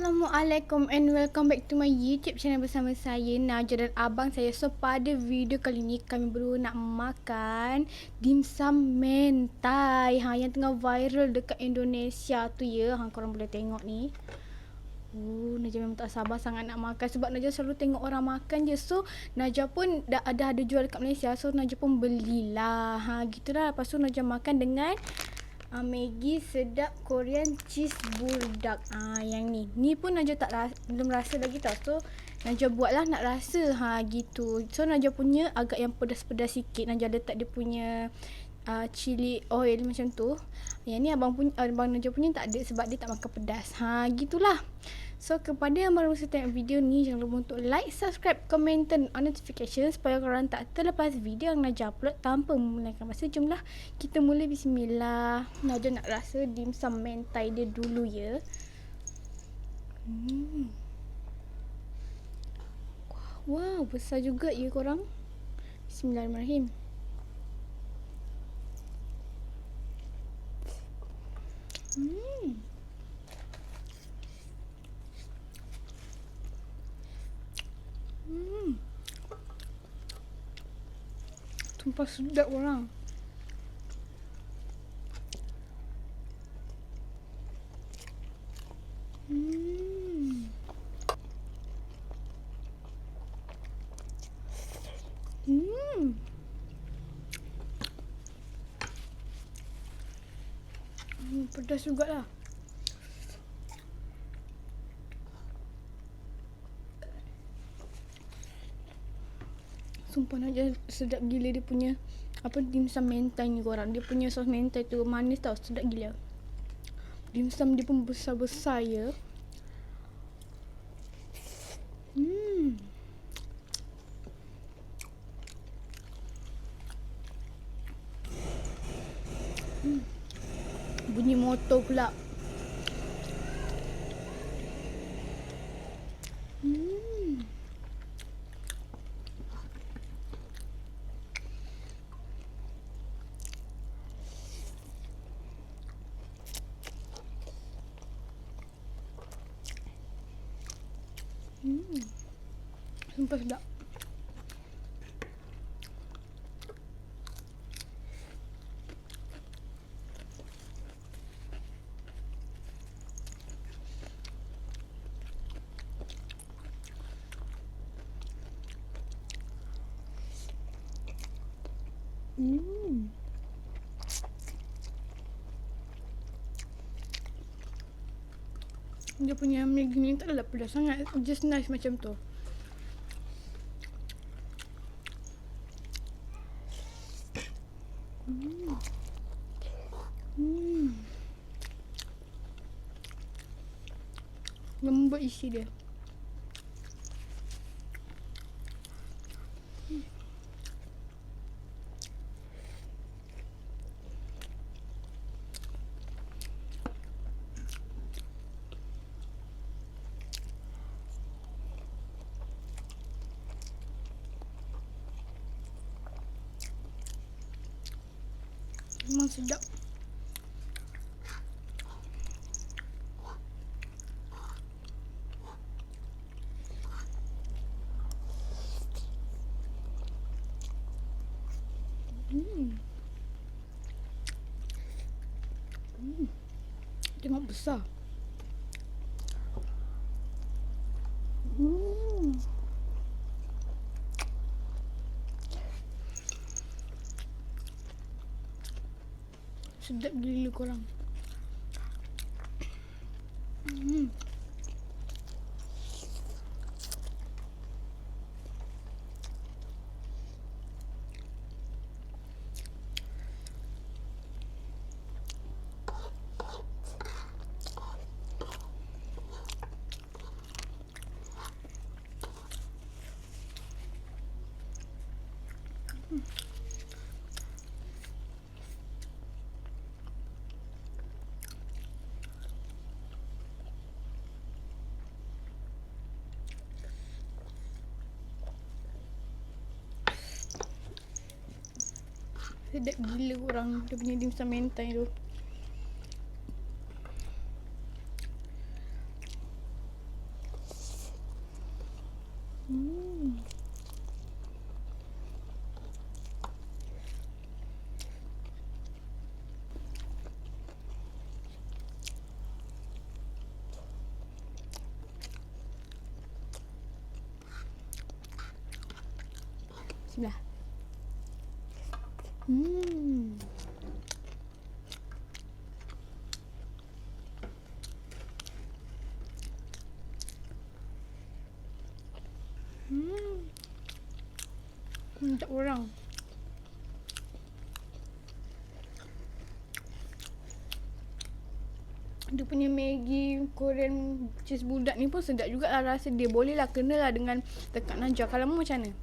Assalamualaikum and welcome back to my YouTube channel bersama saya Najah dan abang saya. So pada video kali ni kami berdua nak makan dimsum mentai yang tengah viral dekat Indonesia tu ya. Korang boleh tengok ni. Najah memang tak sabar sangat nak makan sebab Najah selalu tengok orang makan je. So Najah pun dah ada jual dekat Malaysia, so Najah pun belilah. Gitulah. Lepas tu Najah makan dengan Maggi sedap Korean cheese bulldog. Yang ni. Ni pun Najah belum rasa lagi tau. So Najah buatlah nak rasa gitu. So Najah punya agak yang pedas-pedas sikit. Najah letak dia punya chili oil macam tu. Yang ni abang Najah punya tak ada sebab dia tak makan pedas. Gitulah. So kepada yang baru saja tengok video ni, jangan lupa untuk like, subscribe, komen dan on notification supaya korang tak terlepas video yang Najah upload tanpa memulakan masa. Jomlah kita mula. Bismillah. Najah nak rasa dimsum mentai dia dulu ya. Wow, besar juga ya korang. Bismillahirrahmanirrahim. Sumpah sedap orang. Pedas jugalah. Sumpah Najah sedap gila dia punya dimsum mentai ni korang. Dia punya sos mentai tu manis tau, sedap gila. Dimsum dia pun besar-besar ya. Bunyi motor pula. Sumpah sedap. Dia punya Maggi ni tak adalah pedas sangat. Just nice macam tu. Lembut isi dia. Memang sedap. Tengok besar. Sedap gila korang. Sedap gila korang dia punya dimsum mentai tu. Bismillah. Tak kurang. Dia punya Maggi Korean cheese budak ni pun sedap juga lah rasa dia. Boleh lah kenalah dengan tekak Najwa. Kalau mu macam mana?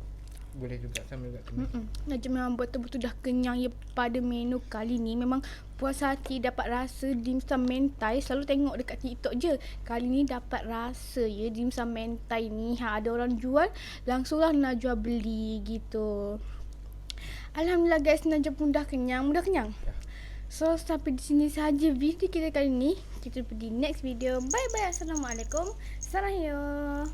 Boleh juga, sama juga kena. Najwa memang betul-betul dah kenyang ya pada menu kali ni. Memang puas hati dapat rasa dimsum mentai. Selalu tengok dekat TikTok je. Kali ni dapat rasa ya dimsum mentai ni. Ada orang jual, langsunglah Najwa beli gitu. Alhamdulillah guys, Najwa pun dah kenyang. Mudah kenyang? Ya. So sampai di sini saja video kita kali ni. Kita jumpa di next video. Bye bye. Assalamualaikum. Sarahyo.